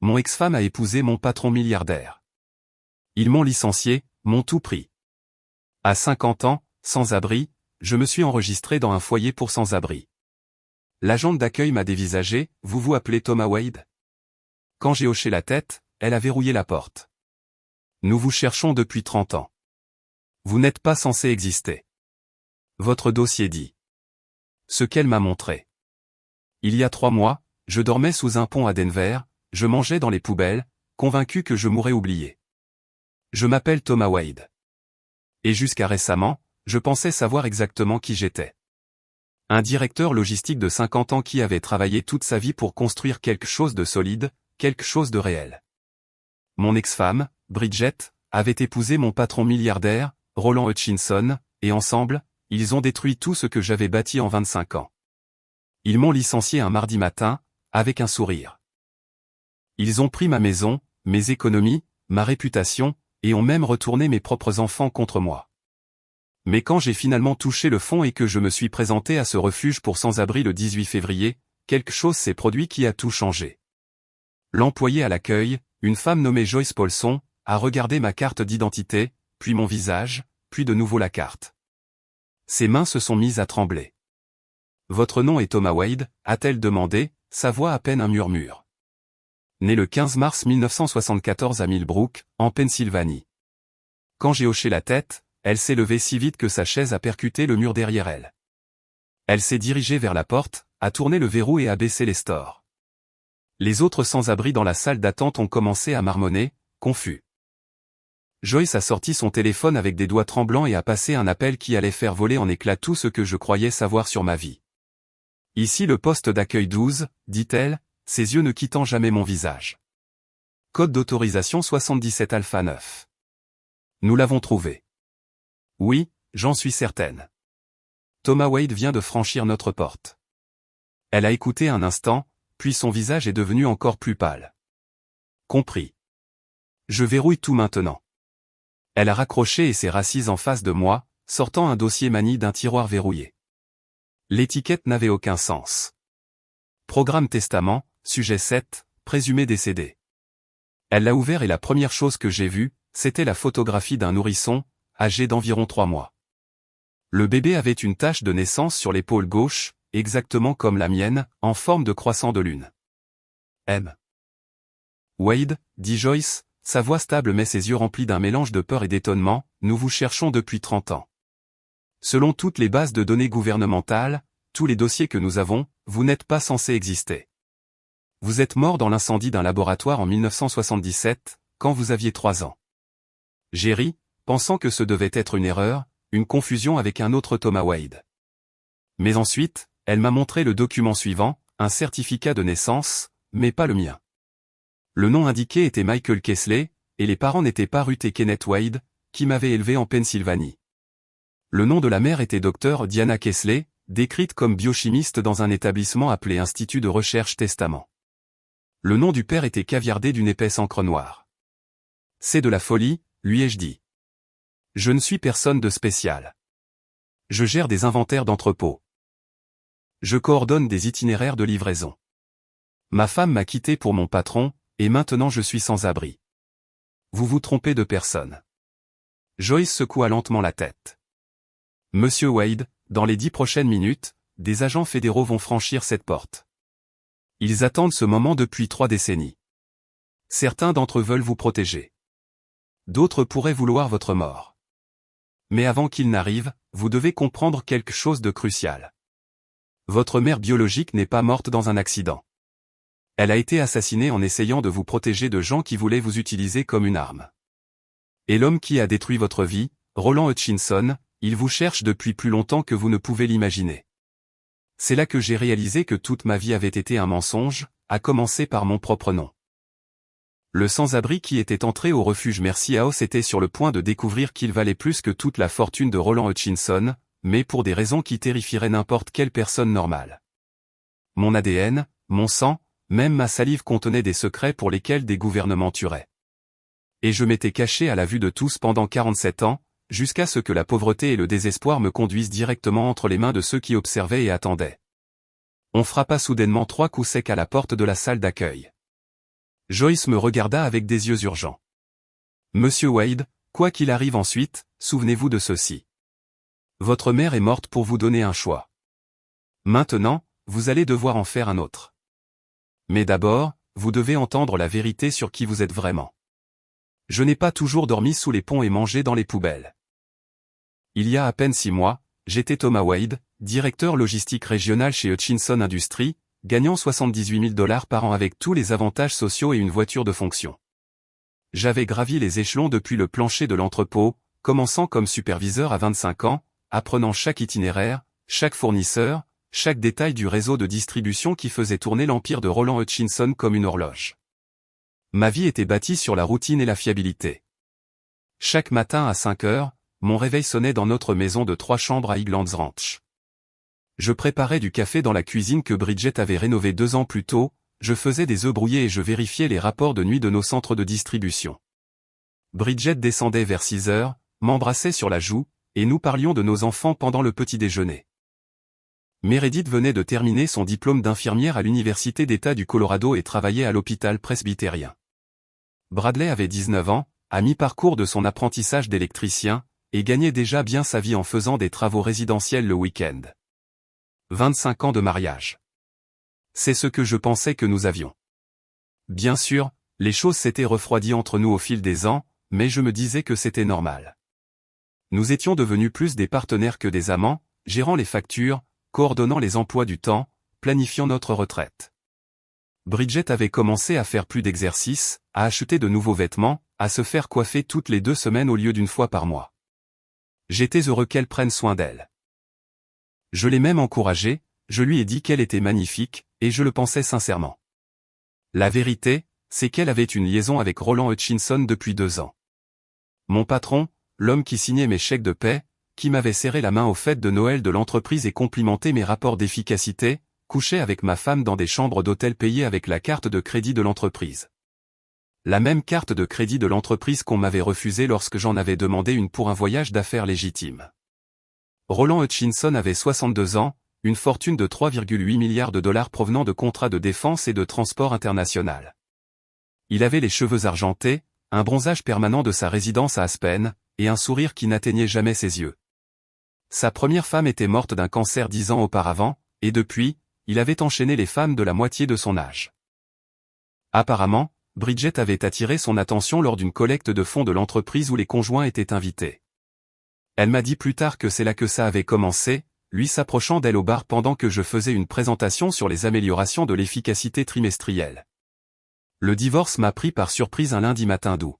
Mon ex-femme a épousé mon patron milliardaire. Ils m'ont licencié, m'ont tout pris. À 50 ans, sans abri, je me suis enregistré dans un foyer pour sans-abri. L'agente d'accueil m'a dévisagé, vous vous appelez Thomas Wade? Quand j'ai hoché la tête, elle a verrouillé la porte. Nous vous cherchons depuis 30 ans. Vous n'êtes pas censé exister. Votre dossier dit. Ce qu'elle m'a montré. Il y a 3 mois, je dormais sous un pont à Denver, je mangeais dans les poubelles, convaincu que je mourrais oublié. Je m'appelle Thomas Wade. Et jusqu'à récemment, je pensais savoir exactement qui j'étais. Un directeur logistique de 50 ans qui avait travaillé toute sa vie pour construire quelque chose de solide, quelque chose de réel. Mon ex-femme, Bridget, avait épousé mon patron milliardaire, Roland Hutchinson, et ensemble, ils ont détruit tout ce que j'avais bâti en 25 ans. Ils m'ont licencié un mardi matin, avec un sourire. Ils ont pris ma maison, mes économies, ma réputation, et ont même retourné mes propres enfants contre moi. Mais quand j'ai finalement touché le fond et que je me suis présenté à ce refuge pour sans-abri le 18 février, quelque chose s'est produit qui a tout changé. L'employé à l'accueil, une femme nommée Joyce Paulson, a regardé ma carte d'identité, puis mon visage, puis de nouveau la carte. Ses mains se sont mises à trembler. « Votre nom est Thomas Wade ?» a-t-elle demandé, sa voix à peine un murmure. Né le 15 mars 1974 à Millbrook, en Pennsylvanie. Quand j'ai hoché la tête, elle s'est levée si vite que sa chaise a percuté le mur derrière elle. Elle s'est dirigée vers la porte, a tourné le verrou et a baissé les stores. Les autres sans-abri dans la salle d'attente ont commencé à marmonner, confus. Joyce a sorti son téléphone avec des doigts tremblants et a passé un appel qui allait faire voler en éclats tout ce que je croyais savoir sur ma vie. « Ici le poste d'accueil 12, dit-elle, ses yeux ne quittant jamais mon visage. Code d'autorisation 77 alpha 9. Nous l'avons trouvé. Oui, j'en suis certaine. Thomas Wade vient de franchir notre porte. Elle a écouté un instant, puis son visage est devenu encore plus pâle. Compris. Je verrouille tout maintenant. Elle a raccroché et s'est rassise en face de moi, sortant un dossier mani d'un tiroir verrouillé. L'étiquette n'avait aucun sens. Programme testament, sujet 7, présumé décédé. Elle l'a ouvert et la première chose que j'ai vue, c'était la photographie d'un nourrisson, âgé d'environ 3 mois. Le bébé avait une tache de naissance sur l'épaule gauche, exactement comme la mienne, en forme de croissant de lune. M. Wade, dit Joyce, sa voix stable mais ses yeux remplis d'un mélange de peur et d'étonnement, nous vous cherchons depuis 30 ans. Selon toutes les bases de données gouvernementales, tous les dossiers que nous avons, vous n'êtes pas censé exister. Vous êtes mort dans l'incendie d'un laboratoire en 1977, quand vous aviez 3 ans. J'ai ri, pensant que ce devait être une erreur, une confusion avec un autre Thomas Wade. Mais ensuite, elle m'a montré le document suivant, un certificat de naissance, mais pas le mien. Le nom indiqué était Michael Kesley, et les parents n'étaient pas Ruth et Kenneth Wade, qui m'avaient élevé en Pennsylvanie. Le nom de la mère était Dr. Diana Kesley, décrite comme biochimiste dans un établissement appelé Institut de Recherche Testament. Le nom du père était caviardé d'une épaisse encre noire. C'est de la folie, lui ai-je dit. Je ne suis personne de spécial. Je gère des inventaires d'entrepôts. Je coordonne des itinéraires de livraison. Ma femme m'a quitté pour mon patron, et maintenant je suis sans abri. Vous vous trompez de personne. Joyce secoua lentement la tête. Monsieur Wade, dans les 10 prochaines minutes, des agents fédéraux vont franchir cette porte. Ils attendent ce moment depuis 3 décennies. Certains d'entre eux veulent vous protéger. D'autres pourraient vouloir votre mort. Mais avant qu'ils n'arrivent, vous devez comprendre quelque chose de crucial. Votre mère biologique n'est pas morte dans un accident. Elle a été assassinée en essayant de vous protéger de gens qui voulaient vous utiliser comme une arme. Et l'homme qui a détruit votre vie, Roland Hutchinson, il vous cherche depuis plus longtemps que vous ne pouvez l'imaginer. C'est là que j'ai réalisé que toute ma vie avait été un mensonge, à commencer par mon propre nom. Le sans-abri qui était entré au refuge Mercy House était sur le point de découvrir qu'il valait plus que toute la fortune de Roland Hutchinson, mais pour des raisons qui terrifieraient n'importe quelle personne normale. Mon ADN, mon sang, même ma salive contenait des secrets pour lesquels des gouvernements tueraient. Et je m'étais caché à la vue de tous pendant 47 ans, jusqu'à ce que la pauvreté et le désespoir me conduisent directement entre les mains de ceux qui observaient et attendaient. On frappa soudainement 3 coups secs à la porte de la salle d'accueil. Joyce me regarda avec des yeux urgents. Monsieur Wade, quoi qu'il arrive ensuite, souvenez-vous de ceci. Votre mère est morte pour vous donner un choix. Maintenant, vous allez devoir en faire un autre. Mais d'abord, vous devez entendre la vérité sur qui vous êtes vraiment. Je n'ai pas toujours dormi sous les ponts et mangé dans les poubelles. Il y a à peine 6 mois, j'étais Thomas Wade, directeur logistique régional chez Hutchinson Industries, gagnant 78 000 $ par an avec tous les avantages sociaux et une voiture de fonction. J'avais gravi les échelons depuis le plancher de l'entrepôt, commençant comme superviseur à 25 ans, apprenant chaque itinéraire, chaque fournisseur, chaque détail du réseau de distribution qui faisait tourner l'empire de Roland Hutchinson comme une horloge. Ma vie était bâtie sur la routine et la fiabilité. Chaque matin à 5 heures, mon réveil sonnait dans notre maison de 3 chambres à Eaglands Ranch. Je préparais du café dans la cuisine que Bridget avait rénovée 2 ans plus tôt, je faisais des œufs brouillés et je vérifiais les rapports de nuit de nos centres de distribution. Bridget descendait vers 6 heures, m'embrassait sur la joue, et nous parlions de nos enfants pendant le petit déjeuner. Meredith venait de terminer son diplôme d'infirmière à l'Université d'État du Colorado et travaillait à l'hôpital presbytérien. Bradley avait 19 ans, à mi-parcours de son apprentissage d'électricien, et gagnait déjà bien sa vie en faisant des travaux résidentiels le week-end. 25 ans de mariage. C'est ce que je pensais que nous avions. Bien sûr, les choses s'étaient refroidies entre nous au fil des ans, mais je me disais que c'était normal. Nous étions devenus plus des partenaires que des amants, gérant les factures, coordonnant les emplois du temps, planifiant notre retraite. Bridget avait commencé à faire plus d'exercices, à acheter de nouveaux vêtements, à se faire coiffer toutes les 2 semaines au lieu d'une fois par mois. J'étais heureux qu'elle prenne soin d'elle. Je l'ai même encouragée, je lui ai dit qu'elle était magnifique, et je le pensais sincèrement. La vérité, c'est qu'elle avait une liaison avec Roland Hutchinson depuis 2 ans. Mon patron, l'homme qui signait mes chèques de paie, qui m'avait serré la main aux fêtes de Noël de l'entreprise et complimenté mes rapports d'efficacité, couchait avec ma femme dans des chambres d'hôtel payées avec la carte de crédit de l'entreprise. La même carte de crédit de l'entreprise qu'on m'avait refusée lorsque j'en avais demandé une pour un voyage d'affaires légitime. Roland Hutchinson avait 62 ans, une fortune de 3,8 milliards de dollars provenant de contrats de défense et de transport international. Il avait les cheveux argentés, un bronzage permanent de sa résidence à Aspen, et un sourire qui n'atteignait jamais ses yeux. Sa première femme était morte d'un cancer 10 ans auparavant, et depuis, il avait enchaîné les femmes de la moitié de son âge. Apparemment, Bridget avait attiré son attention lors d'une collecte de fonds de l'entreprise où les conjoints étaient invités. Elle m'a dit plus tard que c'est là que ça avait commencé, lui s'approchant d'elle au bar pendant que je faisais une présentation sur les améliorations de l'efficacité trimestrielle. Le divorce m'a pris par surprise un lundi matin d'août.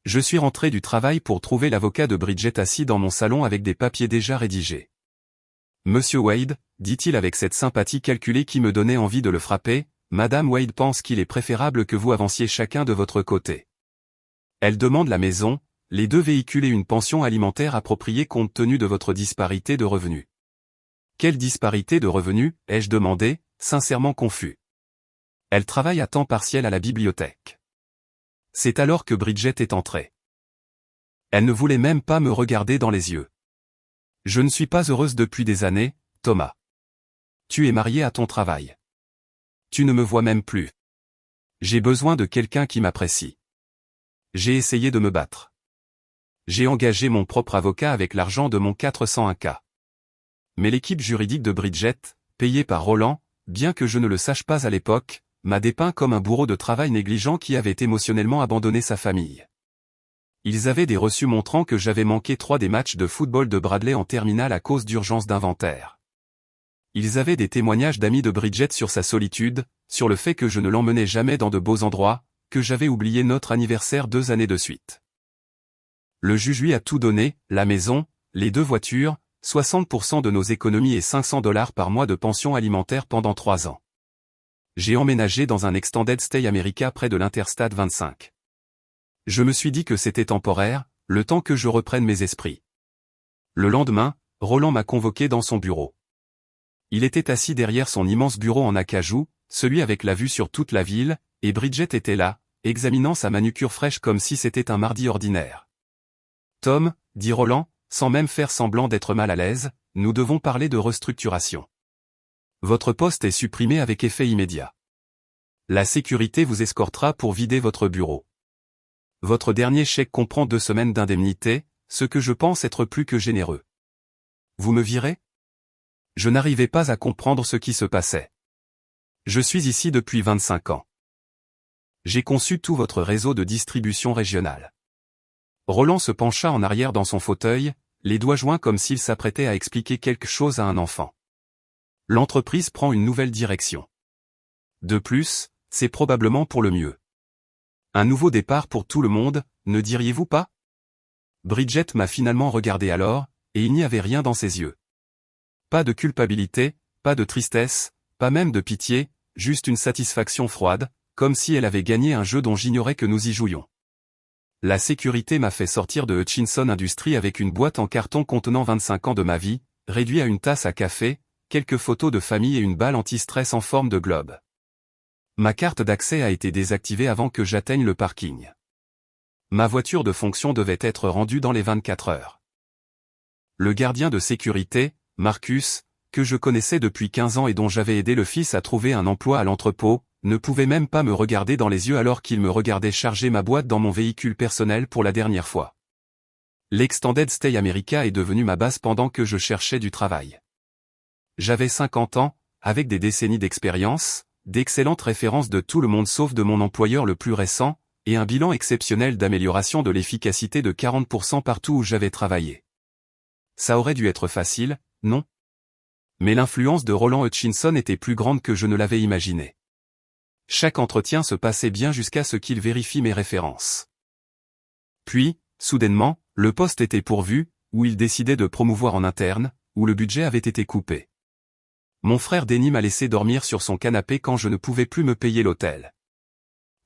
Je suis rentré du travail pour trouver l'avocat de Bridget assis dans mon salon avec des papiers déjà rédigés. Monsieur Wade, dit-il avec cette sympathie calculée qui me donnait envie de le frapper, Madame Wade pense qu'il est préférable que vous avanciez chacun de votre côté. Elle demande la maison, les 2 véhicules et une pension alimentaire appropriée compte tenu de votre disparité de revenus. Quelle disparité de revenus, ai-je demandé, sincèrement confus. Elle travaille à temps partiel à la bibliothèque. C'est alors que Bridget est entrée. Elle ne voulait même pas me regarder dans les yeux. Je ne suis pas heureuse depuis des années, Thomas. Tu es marié à ton travail. Tu ne me vois même plus. J'ai besoin de quelqu'un qui m'apprécie. J'ai essayé de me battre. J'ai engagé mon propre avocat avec l'argent de mon 401K. Mais l'équipe juridique de Bridget, payée par Roland, bien que je ne le sache pas à l'époque, m'a dépeint comme un bourreau de travail négligent qui avait émotionnellement abandonné sa famille. Ils avaient des reçus montrant que j'avais manqué 3 des matchs de football de Bradley en terminale à cause d'urgence d'inventaire. Ils avaient des témoignages d'amis de Bridget sur sa solitude, sur le fait que je ne l'emmenais jamais dans de beaux endroits, que j'avais oublié notre anniversaire 2 années de suite. Le juge lui a tout donné, la maison, les 2 voitures, 60% de nos économies et $500 par mois de pension alimentaire pendant 3 ans. J'ai emménagé dans un Extended Stay America près de l'Interstate 25. Je me suis dit que c'était temporaire, le temps que je reprenne mes esprits. Le lendemain, Roland m'a convoqué dans son bureau. Il était assis derrière son immense bureau en acajou, celui avec la vue sur toute la ville, et Bridget était là, examinant sa manucure fraîche comme si c'était un mardi ordinaire. Tom, dit Roland, sans même faire semblant d'être mal à l'aise, nous devons parler de restructuration. Votre poste est supprimé avec effet immédiat. La sécurité vous escortera pour vider votre bureau. Votre dernier chèque comprend 2 semaines d'indemnité, ce que je pense être plus que généreux. Vous me virez? Je n'arrivais pas à comprendre ce qui se passait. Je suis ici depuis 25 ans. J'ai conçu tout votre réseau de distribution régionale. Roland se pencha en arrière dans son fauteuil, les doigts joints comme s'il s'apprêtait à expliquer quelque chose à un enfant. L'entreprise prend une nouvelle direction. De plus, c'est probablement pour le mieux. Un nouveau départ pour tout le monde, ne diriez-vous pas? Bridget m'a finalement regardé alors, et il n'y avait rien dans ses yeux. Pas de culpabilité, pas de tristesse, pas même de pitié, juste une satisfaction froide, comme si elle avait gagné un jeu dont j'ignorais que nous y jouions. La sécurité m'a fait sortir de Hutchinson Industries avec une boîte en carton contenant 25 ans de ma vie, réduit à une tasse à café, quelques photos de famille et une balle anti-stress en forme de globe. Ma carte d'accès a été désactivée avant que j'atteigne le parking. Ma voiture de fonction devait être rendue dans les 24 heures. Le gardien de sécurité, Marcus, que je connaissais depuis 15 ans et dont j'avais aidé le fils à trouver un emploi à l'entrepôt, ne pouvait même pas me regarder dans les yeux alors qu'il me regardait charger ma boîte dans mon véhicule personnel pour la dernière fois. L'Extended Stay America est devenu ma base pendant que je cherchais du travail. J'avais 50 ans, avec des décennies d'expérience, d'excellentes références de tout le monde sauf de mon employeur le plus récent, et un bilan exceptionnel d'amélioration de l'efficacité de 40% partout où j'avais travaillé. Ça aurait dû être facile, non? Mais l'influence de Roland Hutchinson était plus grande que je ne l'avais imaginé. Chaque entretien se passait bien jusqu'à ce qu'il vérifie mes références. Puis, soudainement, le poste était pourvu, ou il décidait de promouvoir en interne, ou le budget avait été coupé. Mon frère Denny m'a laissé dormir sur son canapé quand je ne pouvais plus me payer l'hôtel.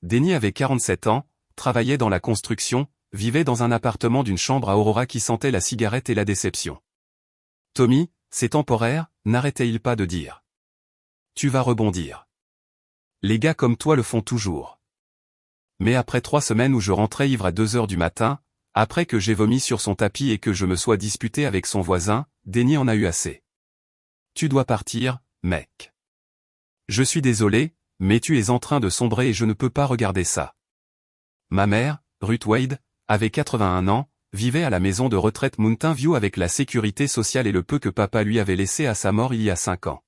Denny avait 47 ans, travaillait dans la construction, vivait dans un appartement d'une chambre à Aurora qui sentait la cigarette et la déception. Tommy, c'est temporaire, n'arrêtait-il pas de dire. Tu vas rebondir. Les gars comme toi le font toujours. Mais après 3 semaines où je rentrais ivre à 2 heures du matin, après que j'ai vomi sur son tapis et que je me sois disputé avec son voisin, Denny en a eu assez. Tu dois partir, mec. Je suis désolé, mais tu es en train de sombrer et je ne peux pas regarder ça. Ma mère, Ruth Wade, avait 81 ans, vivait à la maison de retraite Mountain View avec la sécurité sociale et le peu que papa lui avait laissé à sa mort il y a 5 ans.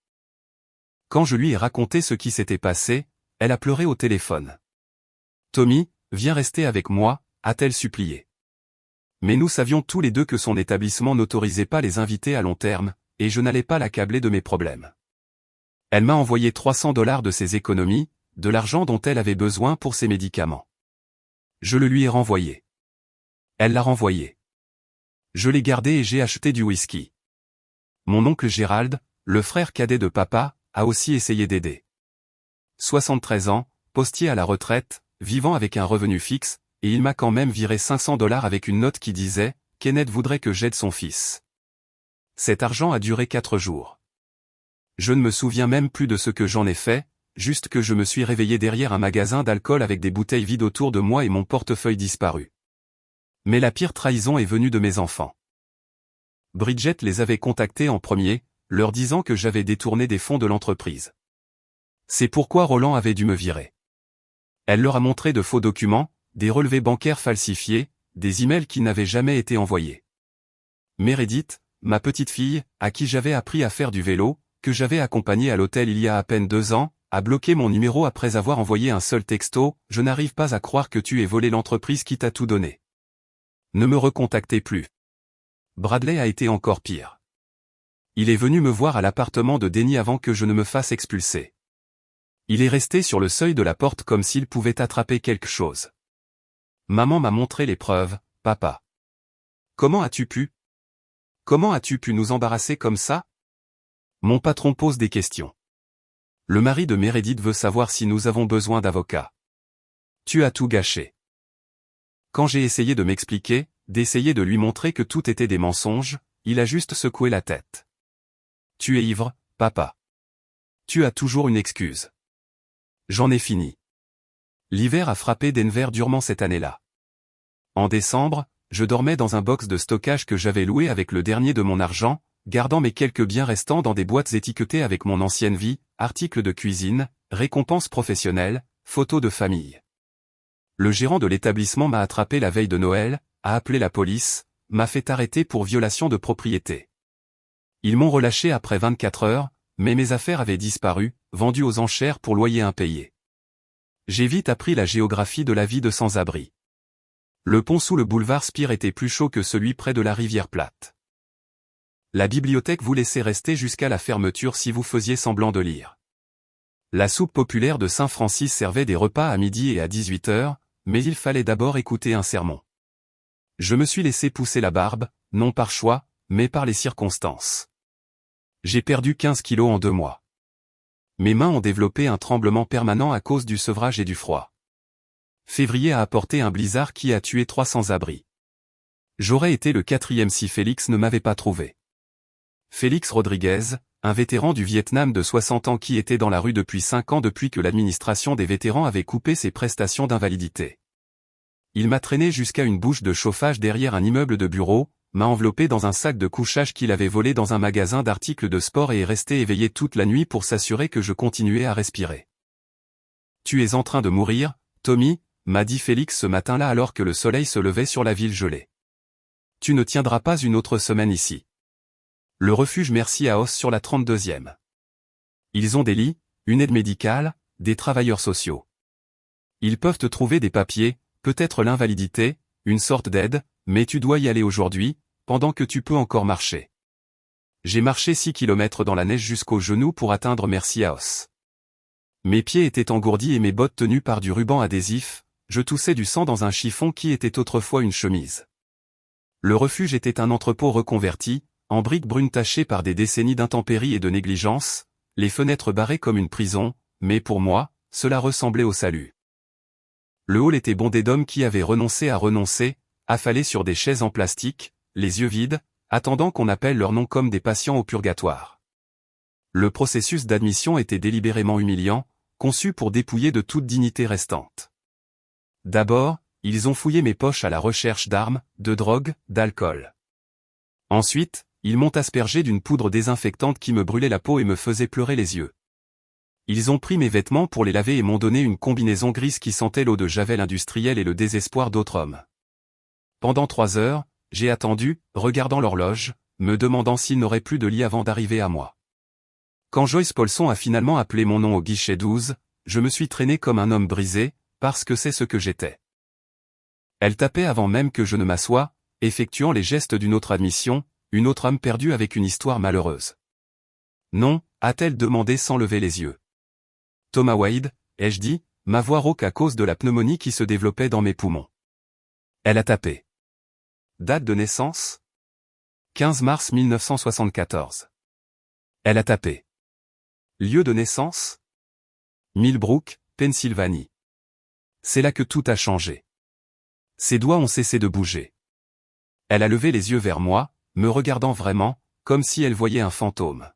Quand je lui ai raconté ce qui s'était passé, elle a pleuré au téléphone. Tommy, viens rester avec moi, a-t-elle supplié. Mais nous savions tous les deux que son établissement n'autorisait pas les invités à long terme, et je n'allais pas l'accabler de mes problèmes. Elle m'a envoyé $300 de ses économies, de l'argent dont elle avait besoin pour ses médicaments. Je le lui ai renvoyé. Elle l'a renvoyé. Je l'ai gardé et j'ai acheté du whisky. Mon oncle Gérald, le frère cadet de papa, a aussi essayé d'aider. 73 ans, postier à la retraite, vivant avec un revenu fixe, et il m'a quand même viré $500 avec une note qui disait « Kenneth voudrait que j'aide son fils ». Cet argent a duré 4 jours. Je ne me souviens même plus de ce que j'en ai fait, juste que je me suis réveillé derrière un magasin d'alcool avec des bouteilles vides autour de moi et mon portefeuille disparu. Mais la pire trahison est venue de mes enfants. Bridget les avait contactés en premier, leur disant que j'avais détourné des fonds de l'entreprise. C'est pourquoi Roland avait dû me virer. Elle leur a montré de faux documents, des relevés bancaires falsifiés, des emails qui n'avaient jamais été envoyés. Meredith, ma petite fille, à qui j'avais appris à faire du vélo, que j'avais accompagnée à l'hôtel il y a à peine 2 ans, a bloqué mon numéro après avoir envoyé un seul texto « Je n'arrive pas à croire que tu aies volé l'entreprise qui t'a tout donné. Ne me recontactez plus. » Bradley a été encore pire. Il est venu me voir à l'appartement de Denny avant que je ne me fasse expulser. Il est resté sur le seuil de la porte comme s'il pouvait attraper quelque chose. Maman m'a montré les preuves, papa. Comment as-tu pu? Comment as-tu pu nous embarrasser comme ça? Mon patron pose des questions. Le mari de Meredith veut savoir si nous avons besoin d'avocat. Tu as tout gâché. Quand j'ai essayé de m'expliquer, d'essayer de lui montrer que tout était des mensonges, il a juste secoué la tête. Tu es ivre, papa. Tu as toujours une excuse. J'en ai fini. L'hiver a frappé Denver durement cette année-là. En décembre, je dormais dans un box de stockage que j'avais loué avec le dernier de mon argent, gardant mes quelques biens restants dans des boîtes étiquetées avec mon ancienne vie, articles de cuisine, récompenses professionnelles, photos de famille. Le gérant de l'établissement m'a attrapé la veille de Noël, a appelé la police, m'a fait arrêter pour violation de propriété. Ils m'ont relâché après 24 heures, mais mes affaires avaient disparu, vendues aux enchères pour loyer impayé. J'ai vite appris la géographie de la vie de sans-abri. Le pont sous le boulevard Spire était plus chaud que celui près de la rivière Plate. La bibliothèque vous laissait rester jusqu'à la fermeture si vous faisiez semblant de lire. La soupe populaire de Saint-Francis servait des repas à midi et à 18 heures, mais il fallait d'abord écouter un sermon. Je me suis laissé pousser la barbe, non par choix, mais par les circonstances. J'ai perdu 15 kilos en 2 mois. Mes mains ont développé un tremblement permanent à cause du sevrage et du froid. Février a apporté un blizzard qui a tué 3 sans-abri. J'aurais été le 4e si Félix ne m'avait pas trouvé. Félix Rodriguez, un vétéran du Vietnam de 60 ans qui était dans la rue depuis 5 ans depuis que l'administration des vétérans avait coupé ses prestations d'invalidité. Il m'a traîné jusqu'à une bouche de chauffage derrière un immeuble de bureau, m'a enveloppé dans un sac de couchage qu'il avait volé dans un magasin d'articles de sport et est resté éveillé toute la nuit pour s'assurer que je continuais à respirer. « Tu es en train de mourir, Tommy », m'a dit Félix ce matin-là alors que le soleil se levait sur la ville gelée. « Tu ne tiendras pas une autre semaine ici. » Le refuge Merci House sur la 32e. Ils ont des lits, une aide médicale, des travailleurs sociaux. Ils peuvent te trouver des papiers, peut-être l'invalidité, une sorte d'aide, mais tu dois y aller aujourd'hui, pendant que tu peux encore marcher. J'ai marché 6 kilomètres dans la neige jusqu'aux genoux pour atteindre Merci House. Mes pieds étaient engourdis et mes bottes tenues par du ruban adhésif, je toussais du sang dans un chiffon qui était autrefois une chemise. Le refuge était un entrepôt reconverti, en briques brunes tachées par des décennies d'intempéries et de négligence, les fenêtres barrées comme une prison, mais pour moi, cela ressemblait au salut. Le hall était bondé d'hommes qui avaient renoncé à renoncer, affalés sur des chaises en plastique, les yeux vides, attendant qu'on appelle leur nom comme des patients au purgatoire. Le processus d'admission était délibérément humiliant, conçu pour dépouiller de toute dignité restante. D'abord, ils ont fouillé mes poches à la recherche d'armes, de drogue, d'alcool. Ensuite, ils m'ont aspergé d'une poudre désinfectante qui me brûlait la peau et me faisait pleurer les yeux. Ils ont pris mes vêtements pour les laver et m'ont donné une combinaison grise qui sentait l'eau de javel industriel et le désespoir d'autres hommes. Pendant 3 heures, j'ai attendu, regardant l'horloge, me demandant s'il n'aurait plus de lit avant d'arriver à moi. Quand Joyce Paulson a finalement appelé mon nom au guichet 12, je me suis traîné comme un homme brisé, parce que c'est ce que j'étais. Elle tapait avant même que je ne m'assoie, effectuant les gestes d'une autre admission, une autre âme perdue avec une histoire malheureuse. Non, a-t-elle demandé sans lever les yeux. Thomas Wade, ai-je dit, ma voix rauque à cause de la pneumonie qui se développait dans mes poumons. Elle a tapé. Date de naissance 15 mars 1974. Elle a tapé. Lieu de naissance Millbrook, Pennsylvanie. C'est là que tout a changé. Ses doigts ont cessé de bouger. Elle a levé les yeux vers moi, me regardant vraiment, comme si elle voyait un fantôme.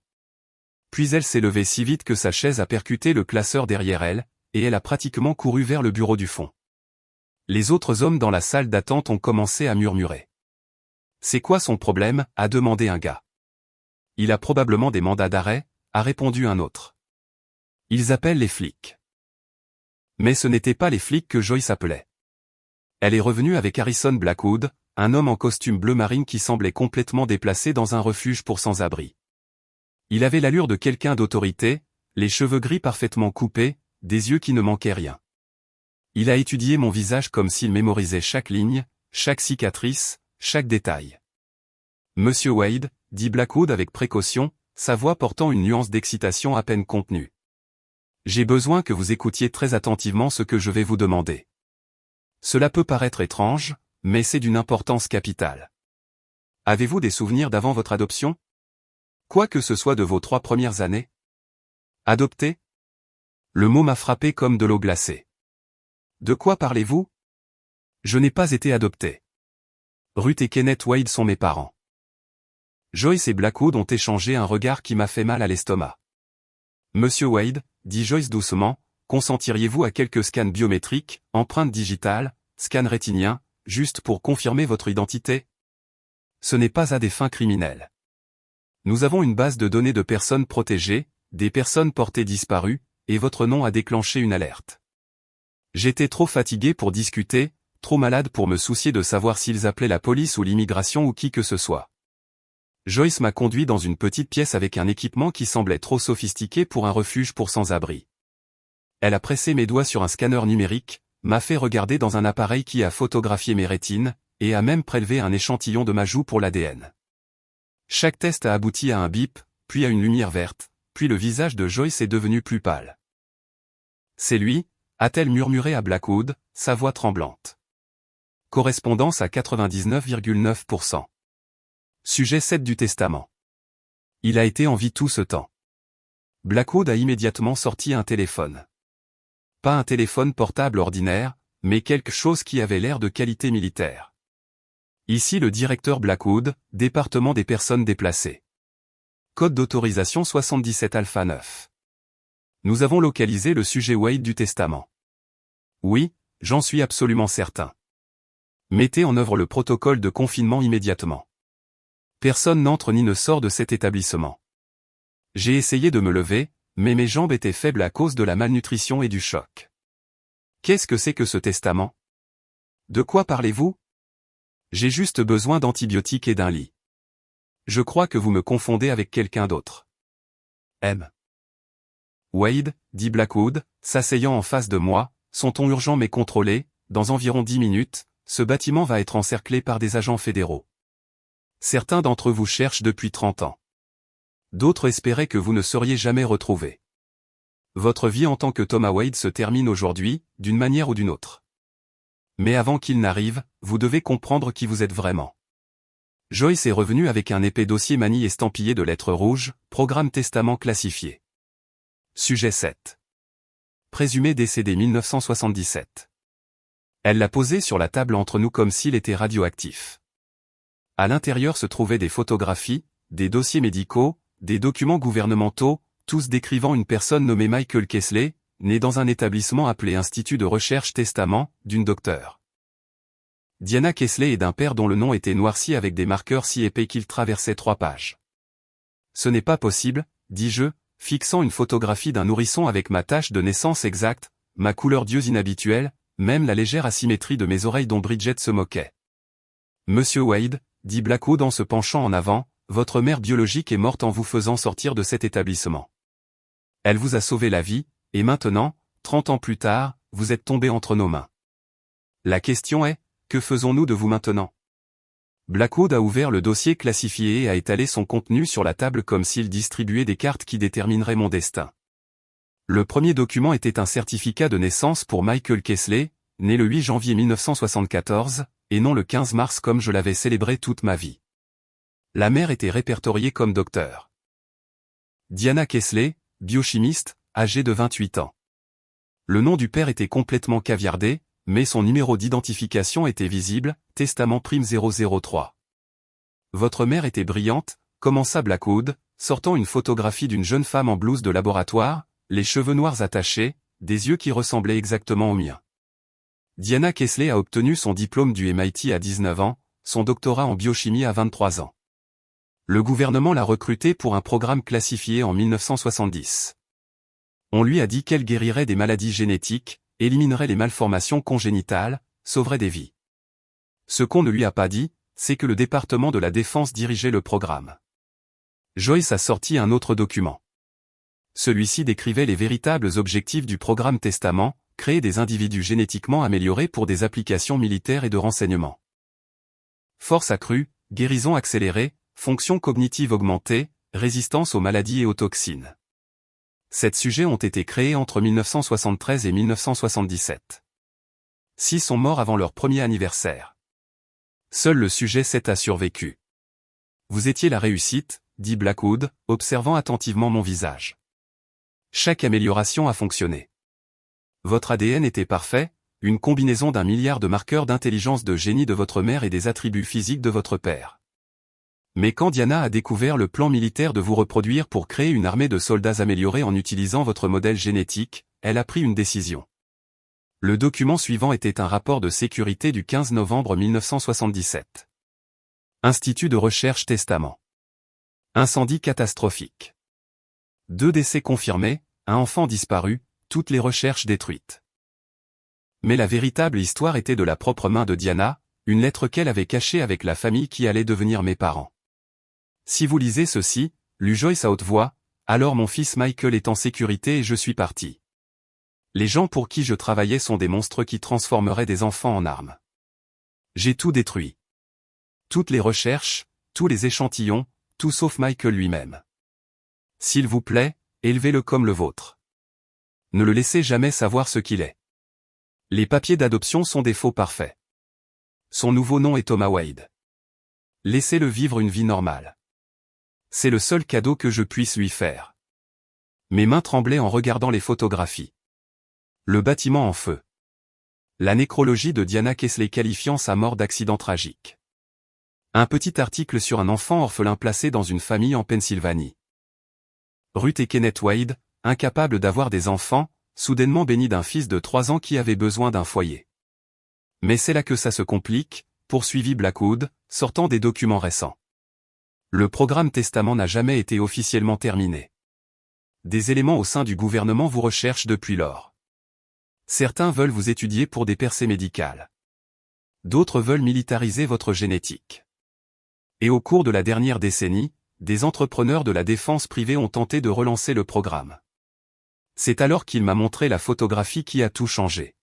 Puis elle s'est levée si vite que sa chaise a percuté le classeur derrière elle, et elle a pratiquement couru vers le bureau du fond. Les autres hommes dans la salle d'attente ont commencé à murmurer. « C'est quoi son problème ?» a demandé un gars. « Il a probablement des mandats d'arrêt », a répondu un autre. « Ils appellent les flics. » Mais ce n'étaient pas les flics que Joyce appelait. Elle est revenue avec Harrison Blackwood, un homme en costume bleu marine qui semblait complètement déplacé dans un refuge pour sans-abri. Il avait l'allure de quelqu'un d'autorité, les cheveux gris parfaitement coupés, des yeux qui ne manquaient rien. Il a étudié mon visage comme s'il mémorisait chaque ligne, chaque cicatrice, chaque détail. « Monsieur Wade », dit Blackwood avec précaution, sa voix portant une nuance d'excitation à peine contenue. « J'ai besoin que vous écoutiez très attentivement ce que je vais vous demander. Cela peut paraître étrange, mais c'est d'une importance capitale. Avez-vous des souvenirs d'avant votre adoption? Quoi que ce soit de vos 3 premières années? Adopté? Le mot m'a frappé comme de l'eau glacée. De quoi parlez-vous? Je n'ai pas été adopté. Ruth et Kenneth Wade sont mes parents. Joyce et Blackwood ont échangé un regard qui m'a fait mal à l'estomac. Monsieur Wade, dit Joyce doucement, consentiriez-vous à quelques scans biométriques, empreintes digitales, scans rétiniens, juste pour confirmer votre identité? Ce n'est pas à des fins criminelles. Nous avons une base de données de personnes protégées, des personnes portées disparues, et votre nom a déclenché une alerte. J'étais trop fatigué pour discuter, trop malade pour me soucier de savoir s'ils appelaient la police ou l'immigration ou qui que ce soit. Joyce m'a conduit dans une petite pièce avec un équipement qui semblait trop sophistiqué pour un refuge pour sans-abri. Elle a pressé mes doigts sur un scanner numérique, m'a fait regarder dans un appareil qui a photographié mes rétines, et a même prélevé un échantillon de ma joue pour l'ADN. Chaque test a abouti à un bip, puis à une lumière verte, puis le visage de Joyce est devenu plus pâle. « C'est lui » a-t-elle murmuré à Blackwood, sa voix tremblante. Correspondance à 99,9%. Sujet 7 du testament. Il a été en vie tout ce temps. Blackwood a immédiatement sorti un téléphone. Pas un téléphone portable ordinaire, mais quelque chose qui avait l'air de qualité militaire. Ici le directeur Blackwood, département des personnes déplacées. Code d'autorisation 77 alpha 9. Nous avons localisé le sujet Wade du testament. Oui, j'en suis absolument certain. Mettez en œuvre le protocole de confinement immédiatement. Personne n'entre ni ne sort de cet établissement. J'ai essayé de me lever, mais mes jambes étaient faibles à cause de la malnutrition et du choc. Qu'est-ce que c'est que ce testament? De quoi parlez-vous? J'ai juste besoin d'antibiotiques et d'un lit. Je crois que vous me confondez avec quelqu'un d'autre. M. Wade, dit Blackwood, s'asseyant en face de moi, son ton urgent mais contrôlé, dans environ 10 minutes, ce bâtiment va être encerclé par des agents fédéraux. Certains d'entre vous cherchent depuis 30 ans. D'autres espéraient que vous ne seriez jamais retrouvés. Votre vie en tant que Thomas Wade se termine aujourd'hui, d'une manière ou d'une autre. Mais avant qu'il n'arrive, vous devez comprendre qui vous êtes vraiment. Joyce est revenu avec un épais dossier manie estampillé de lettres rouges, programme testament classifié. Sujet 7. Présumé décédé 1977. Elle l'a posé sur la table entre nous comme s'il était radioactif. À l'intérieur se trouvaient des photographies, des dossiers médicaux, des documents gouvernementaux, tous décrivant une personne nommée Michael Kesley, né dans un établissement appelé Institut de recherche testament, d'une docteure. Diana Kesley et d'un père dont le nom était noirci avec des marqueurs si épais qu'il traversait 3 pages. Ce n'est pas possible, dis-je, fixant une photographie d'un nourrisson avec ma tache de naissance exacte, ma couleur d'yeux inhabituelle, même la légère asymétrie de mes oreilles dont Bridget se moquait. Monsieur Wade, dit Blackwood en se penchant en avant, votre mère biologique est morte en vous faisant sortir de cet établissement. Elle vous a sauvé la vie, et maintenant, 30 ans plus tard, vous êtes tombé entre nos mains. La question est, que faisons-nous de vous maintenant? Blackwood a ouvert le dossier classifié et a étalé son contenu sur la table comme s'il distribuait des cartes qui détermineraient mon destin. Le premier document était un certificat de naissance pour Michael Kesley, né le 8 janvier 1974, et non le 15 mars comme je l'avais célébré toute ma vie. La mère était répertoriée comme docteur. Diana Kesley, biochimiste, âgée de 28 ans. Le nom du père était complètement caviardé, mais son numéro d'identification était visible, testament prime 003. Votre mère était brillante, commença Blackwood, sortant une photographie d'une jeune femme en blouse de laboratoire, les cheveux noirs attachés, des yeux qui ressemblaient exactement aux miens. Diana Kesley a obtenu son diplôme du MIT à 19 ans, son doctorat en biochimie à 23 ans. Le gouvernement l'a recrutée pour un programme classifié en 1970. On lui a dit qu'elle guérirait des maladies génétiques, éliminerait les malformations congénitales, sauverait des vies. Ce qu'on ne lui a pas dit, c'est que le département de la Défense dirigeait le programme. Joyce a sorti un autre document. Celui-ci décrivait les véritables objectifs du programme Testament, créer des individus génétiquement améliorés pour des applications militaires et de renseignement. Force accrue, guérison accélérée, fonction cognitive augmentée, résistance aux maladies et aux toxines. 7 sujets ont été créés entre 1973 et 1977. 6 sont morts avant leur premier anniversaire. Seul le sujet 7 a survécu. Vous étiez la réussite, dit Blackwood, observant attentivement mon visage. Chaque amélioration a fonctionné. Votre ADN était parfait, une combinaison d'1 milliard de marqueurs d'intelligence de génie de votre mère et des attributs physiques de votre père. Mais quand Diana a découvert le plan militaire de vous reproduire pour créer une armée de soldats améliorés en utilisant votre modèle génétique, elle a pris une décision. Le document suivant était un rapport de sécurité du 15 novembre 1977. Institut de recherche testament. Incendie catastrophique. 2 décès confirmés, un enfant disparu, toutes les recherches détruites. Mais la véritable histoire était de la propre main de Diana, une lettre qu'elle avait cachée avec la famille qui allait devenir mes parents. Si vous lisez ceci, lut Joyce à haute voix, alors mon fils Michael est en sécurité et je suis parti. Les gens pour qui je travaillais sont des monstres qui transformeraient des enfants en armes. J'ai tout détruit. Toutes les recherches, tous les échantillons, tout sauf Michael lui-même. S'il vous plaît, élevez-le comme le vôtre. Ne le laissez jamais savoir ce qu'il est. Les papiers d'adoption sont des faux parfaits. Son nouveau nom est Thomas Wade. Laissez-le vivre une vie normale. C'est le seul cadeau que je puisse lui faire. Mes mains tremblaient en regardant les photographies. Le bâtiment en feu. La nécrologie de Diana Kesley qualifiant sa mort d'accident tragique. Un petit article sur un enfant orphelin placé dans une famille en Pennsylvanie. Ruth et Kenneth Wade, incapables d'avoir des enfants, soudainement bénis d'un fils de 3 ans qui avait besoin d'un foyer. Mais c'est là que ça se complique, poursuivit Blackwood, sortant des documents récents. Le programme Testament n'a jamais été officiellement terminé. Des éléments au sein du gouvernement vous recherchent depuis lors. Certains veulent vous étudier pour des percées médicales. D'autres veulent militariser votre génétique. Et au cours de la dernière décennie, des entrepreneurs de la défense privée ont tenté de relancer le programme. C'est alors qu'il m'a montré la photographie qui a tout changé.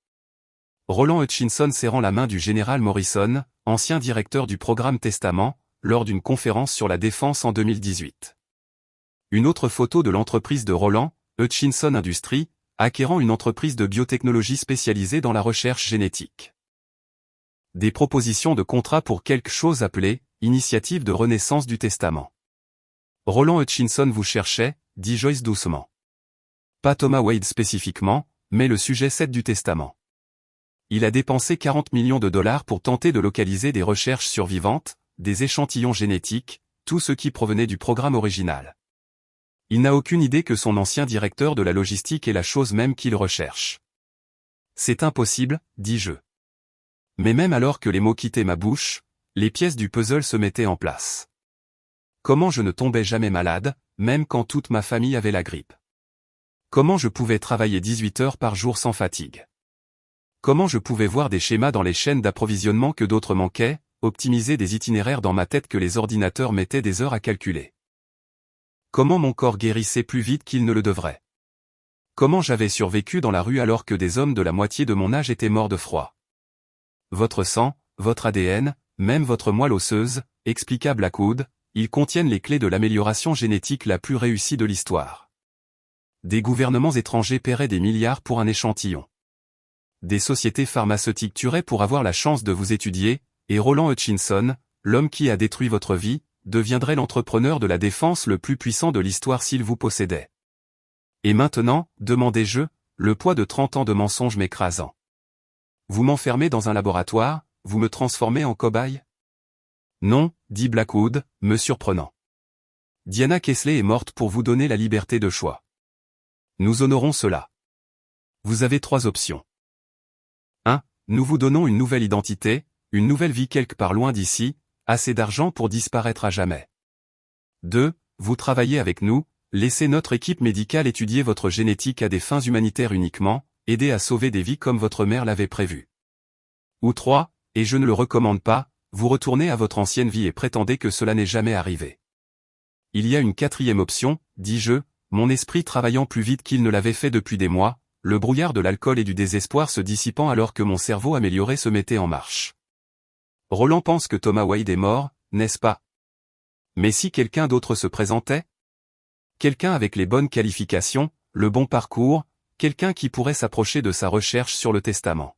Roland Hutchinson serrant la main du général Morrison, ancien directeur du programme Testament, lors d'une conférence sur la défense en 2018. Une autre photo de l'entreprise de Roland, Hutchinson Industries, acquérant une entreprise de biotechnologie spécialisée dans la recherche génétique. Des propositions de contrat pour quelque chose appelé « Initiative de renaissance du Testament ». Roland Hutchinson vous cherchait, dit Joyce doucement. Pas Thomas Wade spécifiquement, mais le sujet 7 du Testament. Il a dépensé 40 millions de dollars pour tenter de localiser des recherches survivantes, des échantillons génétiques, tout ce qui provenait du programme original. Il n'a aucune idée que son ancien directeur de la logistique est la chose même qu'il recherche. C'est impossible, dis-je. Mais même alors que les mots quittaient ma bouche, les pièces du puzzle se mettaient en place. Comment je ne tombais jamais malade, même quand toute ma famille avait la grippe? Comment je pouvais travailler 18 heures par jour sans fatigue? Comment je pouvais voir des schémas dans les chaînes d'approvisionnement que d'autres manquaient, optimiser des itinéraires dans ma tête que les ordinateurs mettaient des heures à calculer? Comment mon corps guérissait plus vite qu'il ne le devrait? Comment j'avais survécu dans la rue alors que des hommes de la moitié de mon âge étaient morts de froid? Votre sang, votre ADN, même votre moelle osseuse, expliqua Blackwood, ils contiennent les clés de l'amélioration génétique la plus réussie de l'histoire. Des gouvernements étrangers paieraient des milliards pour un échantillon. Des sociétés pharmaceutiques tueraient pour avoir la chance de vous étudier, et Roland Hutchinson, l'homme qui a détruit votre vie, deviendrait l'entrepreneur de la défense le plus puissant de l'histoire s'il vous possédait. Et maintenant, demandai-je, le poids de 30 ans de mensonges m'écrasant. Vous m'enfermez dans un laboratoire, vous me transformez en cobaye? Non, dit Blackwood, me surprenant. Diana Kesley est morte pour vous donner la liberté de choix. Nous honorons cela. Vous avez 3 options. 1. Nous vous donnons une nouvelle identité, une nouvelle vie quelque part loin d'ici, assez d'argent pour disparaître à jamais. 2. Vous travaillez avec nous, laissez notre équipe médicale étudier votre génétique à des fins humanitaires uniquement, aider à sauver des vies comme votre mère l'avait prévu. Ou 3, et je ne le recommande pas, vous retournez à votre ancienne vie et prétendez que cela n'est jamais arrivé. Il y a une 4e option, dis-je, mon esprit travaillant plus vite qu'il ne l'avait fait depuis des mois, le brouillard de l'alcool et du désespoir se dissipant alors que mon cerveau amélioré se mettait en marche. Roland pense que Thomas Wade est mort, n'est-ce pas? Mais si quelqu'un d'autre se présentait? Quelqu'un avec les bonnes qualifications, le bon parcours, quelqu'un qui pourrait s'approcher de sa recherche sur le testament.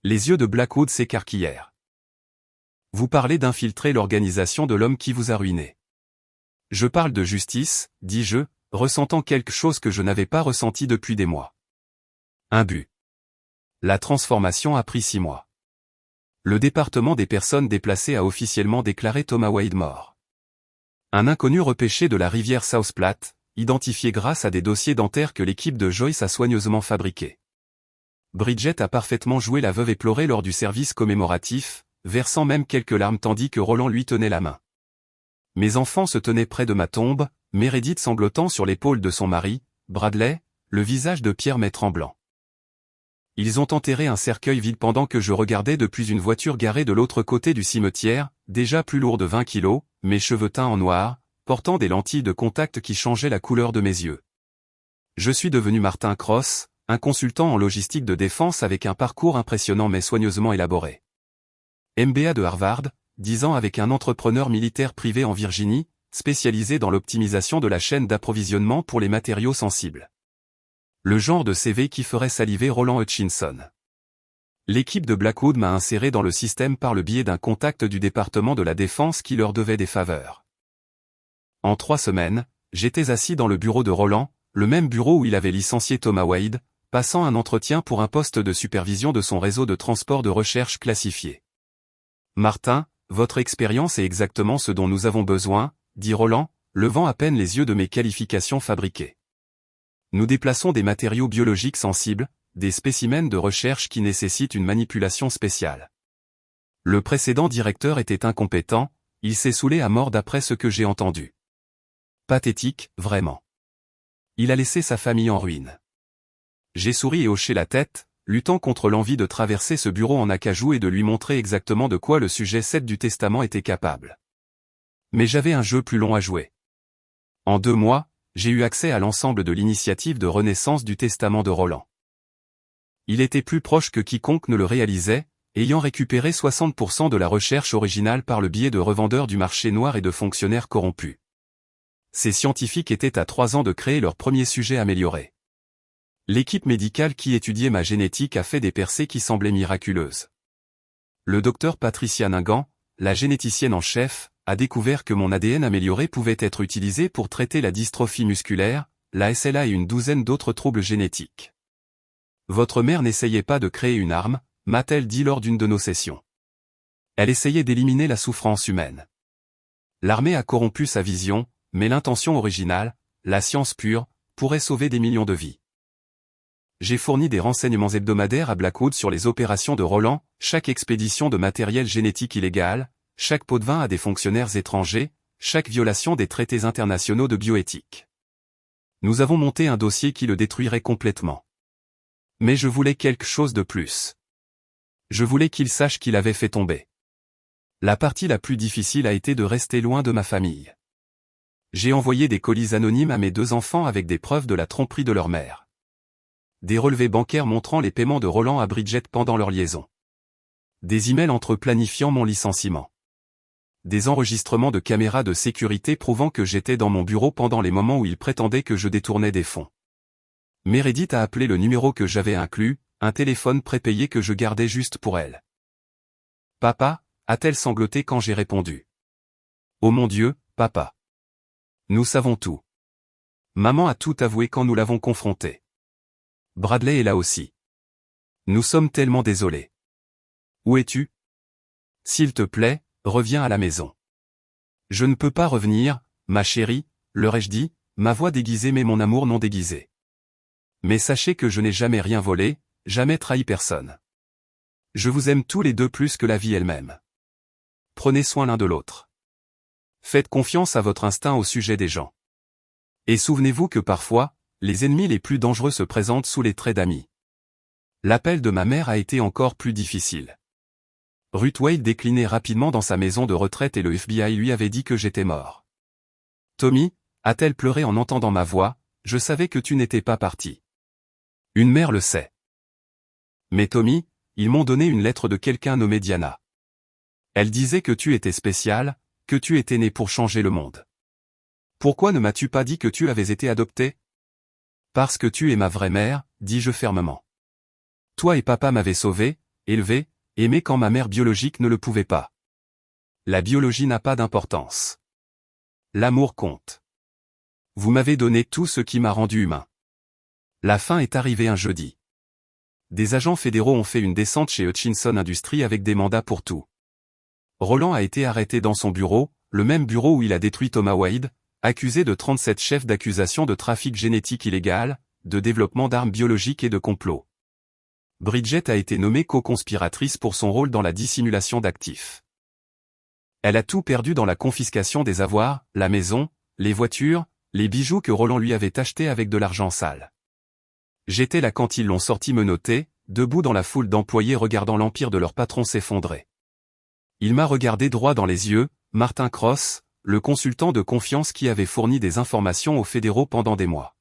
Les yeux de Blackwood s'écarquillèrent. Vous parlez d'infiltrer l'organisation de l'homme qui vous a ruiné. Je parle de justice, dis-je, ressentant quelque chose que je n'avais pas ressenti depuis des mois. Un but. La transformation a pris 6 mois. Le département des personnes déplacées a officiellement déclaré Thomas Wade mort. Un inconnu repêché de la rivière South Platte, identifié grâce à des dossiers dentaires que l'équipe de Joyce a soigneusement fabriqués. Bridget a parfaitement joué la veuve éplorée lors du service commémoratif, versant même quelques larmes tandis que Roland lui tenait la main. Mes enfants se tenaient près de ma tombe, Meredith sanglotant sur l'épaule de son mari, Bradley, le visage de Pierre mais tremblant. Ils ont enterré un cercueil vide pendant que je regardais depuis une voiture garée de l'autre côté du cimetière, déjà plus lourd de 20 kilos, mes cheveux teints en noir, portant des lentilles de contact qui changeaient la couleur de mes yeux. Je suis devenu Martin Cross, un consultant en logistique de défense avec un parcours impressionnant mais soigneusement élaboré. MBA de Harvard, 10 ans avec un entrepreneur militaire privé en Virginie, spécialisé dans l'optimisation de la chaîne d'approvisionnement pour les matériaux sensibles. Le genre de CV qui ferait saliver Roland Hutchinson. L'équipe de Blackwood m'a inséré dans le système par le biais d'un contact du département de la Défense qui leur devait des faveurs. En 3 semaines, j'étais assis dans le bureau de Roland, le même bureau où il avait licencié Thomas Wade, passant un entretien pour un poste de supervision de son réseau de transport de recherche classifié. Martin, votre expérience est exactement ce dont nous avons besoin, dit Roland, levant à peine les yeux de mes qualifications fabriquées. Nous déplaçons des matériaux biologiques sensibles, des spécimens de recherche qui nécessitent une manipulation spéciale. Le précédent directeur était incompétent, il s'est saoulé à mort d'après ce que j'ai entendu. Pathétique, vraiment. Il a laissé sa famille en ruine. J'ai souri et hoché la tête, luttant contre l'envie de traverser ce bureau en acajou et de lui montrer exactement de quoi le sujet 7 du testament était capable. Mais j'avais un jeu plus long à jouer. En 2 mois, j'ai eu accès à l'ensemble de l'initiative de renaissance du testament de Roland. Il était plus proche que quiconque ne le réalisait, ayant récupéré 60% de la recherche originale par le biais de revendeurs du marché noir et de fonctionnaires corrompus. Ces scientifiques étaient à 3 ans de créer leur premier sujet amélioré. L'équipe médicale qui étudiait ma génétique a fait des percées qui semblaient miraculeuses. Le docteur Patricia Ningan, la généticienne en chef, a découvert que mon ADN amélioré pouvait être utilisé pour traiter la dystrophie musculaire, la SLA et une douzaine d'autres troubles génétiques. Votre mère n'essayait pas de créer une arme, m'a-t-elle dit lors d'une de nos sessions. Elle essayait d'éliminer la souffrance humaine. L'armée a corrompu sa vision, mais l'intention originale, la science pure, pourrait sauver des millions de vies. J'ai fourni des renseignements hebdomadaires à Blackwood sur les opérations de Roland, chaque expédition de matériel génétique illégal, chaque pot de vin à des fonctionnaires étrangers, chaque violation des traités internationaux de bioéthique. Nous avons monté un dossier qui le détruirait complètement. Mais je voulais quelque chose de plus. Je voulais qu'il sache qu'il avait fait tomber. La partie la plus difficile a été de rester loin de ma famille. J'ai envoyé des colis anonymes à mes 2 enfants avec des preuves de la tromperie de leur mère. Des relevés bancaires montrant les paiements de Roland à Bridget pendant leur liaison. Des emails entre eux planifiant mon licenciement. Des enregistrements de caméras de sécurité prouvant que j'étais dans mon bureau pendant les moments où il prétendait que je détournais des fonds. Meredith a appelé le numéro que j'avais inclus, un téléphone prépayé que je gardais juste pour elle. Papa, a-t-elle sangloté quand j'ai répondu. Oh mon Dieu, papa. Nous savons tout. Maman a tout avoué quand nous l'avons confrontée. Bradley est là aussi. Nous sommes tellement désolés. Où es-tu? S'il te plaît, reviens à la maison. Je ne peux pas revenir, ma chérie, leur ai-je dit, ma voix déguisée mais mon amour non déguisé. Mais sachez que je n'ai jamais rien volé, jamais trahi personne. Je vous aime tous les deux plus que la vie elle-même. Prenez soin l'un de l'autre. Faites confiance à votre instinct au sujet des gens. Et souvenez-vous que parfois, les ennemis les plus dangereux se présentent sous les traits d'amis. L'appel de ma mère a été encore plus difficile. Ruth Wade déclinait rapidement dans sa maison de retraite et le FBI lui avait dit que j'étais mort. Tommy, a-t-elle pleuré en entendant ma voix, je savais que tu n'étais pas parti. Une mère le sait. Mais Tommy, ils m'ont donné une lettre de quelqu'un nommé Diana. Elle disait que tu étais spécial, que tu étais né pour changer le monde. Pourquoi ne m'as-tu pas dit que tu avais été adopté? Parce que tu es ma vraie mère, dis-je fermement. Toi et papa m'avaient sauvé, élevé, aimé quand ma mère biologique ne le pouvait pas. La biologie n'a pas d'importance. L'amour compte. Vous m'avez donné tout ce qui m'a rendu humain. La fin est arrivée un jeudi. Des agents fédéraux ont fait une descente chez Hutchinson Industries avec des mandats pour tout. Roland a été arrêté dans son bureau, le même bureau où il a détruit Thomas Wade, accusé de 37 chefs d'accusation de trafic génétique illégal, de développement d'armes biologiques et de complot. Bridget a été nommée co-conspiratrice pour son rôle dans la dissimulation d'actifs. Elle a tout perdu dans la confiscation des avoirs, la maison, les voitures, les bijoux que Roland lui avait achetés avec de l'argent sale. J'étais là quand ils l'ont sorti menotté, debout dans la foule d'employés regardant l'empire de leur patron s'effondrer. Il m'a regardé droit dans les yeux, Martin Cross, le consultant de confiance qui avait fourni des informations aux fédéraux pendant des mois.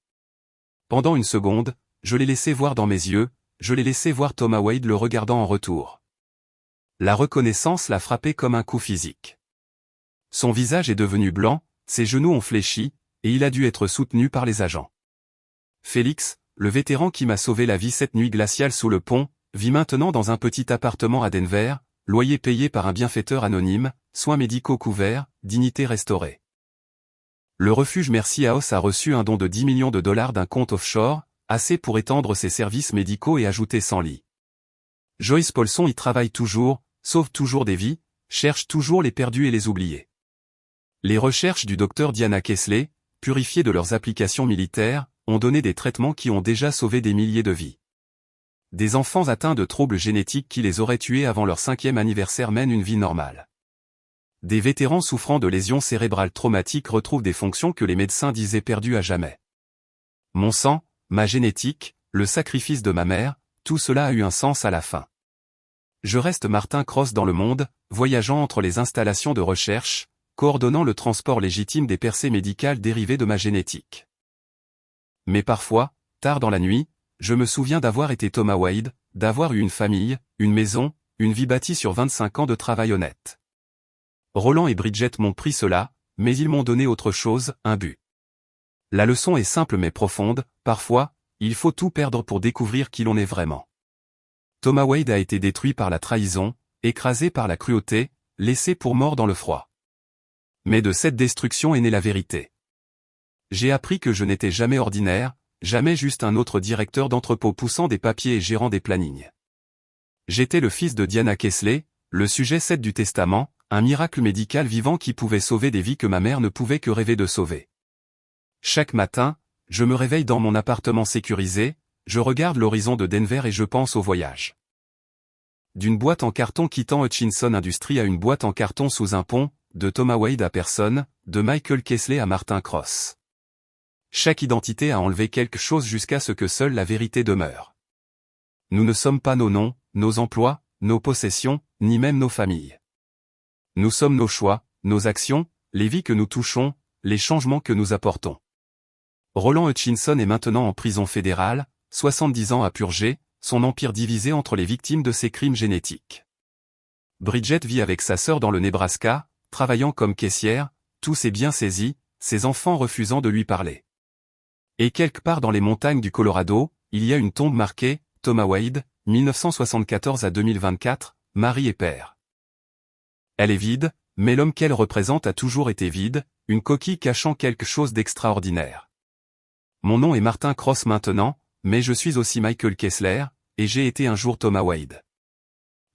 Pendant une seconde, je l'ai laissé voir dans mes yeux, je l'ai laissé voir Thomas Wade le regardant en retour. La reconnaissance l'a frappé comme un coup physique. Son visage est devenu blanc, ses genoux ont fléchi, et il a dû être soutenu par les agents. Félix, le vétéran qui m'a sauvé la vie cette nuit glaciale sous le pont, vit maintenant dans un petit appartement à Denver, loyer payé par un bienfaiteur anonyme, soins médicaux couverts, dignité restaurée. Le refuge Mercy House a reçu un don de 10 millions de dollars d'un compte offshore, assez pour étendre ses services médicaux et ajouter 100 lits. Joyce Paulson y travaille toujours, sauve toujours des vies, cherche toujours les perdus et les oubliés. Les recherches du docteur Diana Kesley, purifiées de leurs applications militaires, ont donné des traitements qui ont déjà sauvé des milliers de vies. Des enfants atteints de troubles génétiques qui les auraient tués avant leur 5e anniversaire mènent une vie normale. Des vétérans souffrant de lésions cérébrales traumatiques retrouvent des fonctions que les médecins disaient perdues à jamais. Mon sang, ma génétique, le sacrifice de ma mère, tout cela a eu un sens à la fin. Je reste Martin Cross dans le monde, voyageant entre les installations de recherche, coordonnant le transport légitime des percées médicales dérivées de ma génétique. Mais parfois, tard dans la nuit, je me souviens d'avoir été Thomas Wade, d'avoir eu une famille, une maison, une vie bâtie sur 25 ans de travail honnête. Roland et Bridget m'ont pris cela, mais ils m'ont donné autre chose, un but. La leçon est simple mais profonde, parfois, il faut tout perdre pour découvrir qui l'on est vraiment. Thomas Wade a été détruit par la trahison, écrasé par la cruauté, laissé pour mort dans le froid. Mais de cette destruction est née la vérité. J'ai appris que je n'étais jamais ordinaire, jamais juste un autre directeur d'entrepôt poussant des papiers et gérant des plannings. J'étais le fils de Diana Kesley, le sujet 7 du testament, un miracle médical vivant qui pouvait sauver des vies que ma mère ne pouvait que rêver de sauver. Chaque matin, je me réveille dans mon appartement sécurisé, je regarde l'horizon de Denver et je pense au voyage. D'une boîte en carton quittant Hutchinson Industries à une boîte en carton sous un pont, de Thomas Wade à personne, de Michael Kesley à Martin Cross. Chaque identité a enlevé quelque chose jusqu'à ce que seule la vérité demeure. Nous ne sommes pas nos noms, nos emplois, nos possessions, ni même nos familles. Nous sommes nos choix, nos actions, les vies que nous touchons, les changements que nous apportons. Roland Hutchinson est maintenant en prison fédérale, 70 ans à purger, son empire divisé entre les victimes de ses crimes génétiques. Bridget vit avec sa sœur dans le Nebraska, travaillant comme caissière, tous ses biens saisis, ses enfants refusant de lui parler. Et quelque part dans les montagnes du Colorado, il y a une tombe marquée, Thomas Wade, 1974 à 2024, mari et père. Elle est vide, mais l'homme qu'elle représente a toujours été vide, une coquille cachant quelque chose d'extraordinaire. Mon nom est Martin Cross maintenant, mais je suis aussi Michael Kesley, et j'ai été un jour Thomas Wade.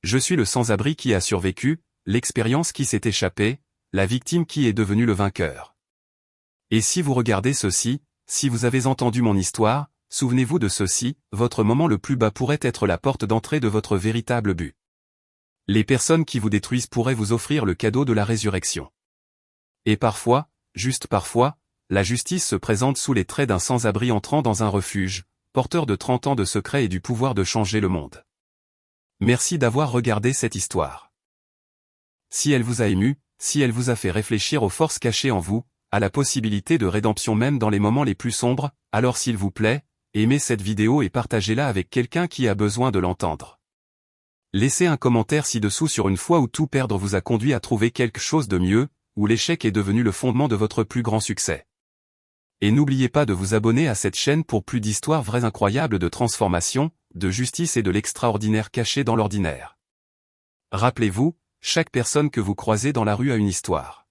Je suis le sans-abri qui a survécu, l'expérience qui s'est échappée, la victime qui est devenue le vainqueur. Et si vous regardez ceci, si vous avez entendu mon histoire, souvenez-vous de ceci, votre moment le plus bas pourrait être la porte d'entrée de votre véritable but. Les personnes qui vous détruisent pourraient vous offrir le cadeau de la résurrection. Et parfois, juste parfois, la justice se présente sous les traits d'un sans-abri entrant dans un refuge, porteur de 30 ans de secrets et du pouvoir de changer le monde. Merci d'avoir regardé cette histoire. Si elle vous a ému, si elle vous a fait réfléchir aux forces cachées en vous, à la possibilité de rédemption même dans les moments les plus sombres, alors s'il vous plaît, aimez cette vidéo et partagez-la avec quelqu'un qui a besoin de l'entendre. Laissez un commentaire ci-dessous sur une fois où tout perdre vous a conduit à trouver quelque chose de mieux, où l'échec est devenu le fondement de votre plus grand succès. Et n'oubliez pas de vous abonner à cette chaîne pour plus d'histoires vraies incroyables de transformation, de justice et de l'extraordinaire caché dans l'ordinaire. Rappelez-vous, chaque personne que vous croisez dans la rue a une histoire.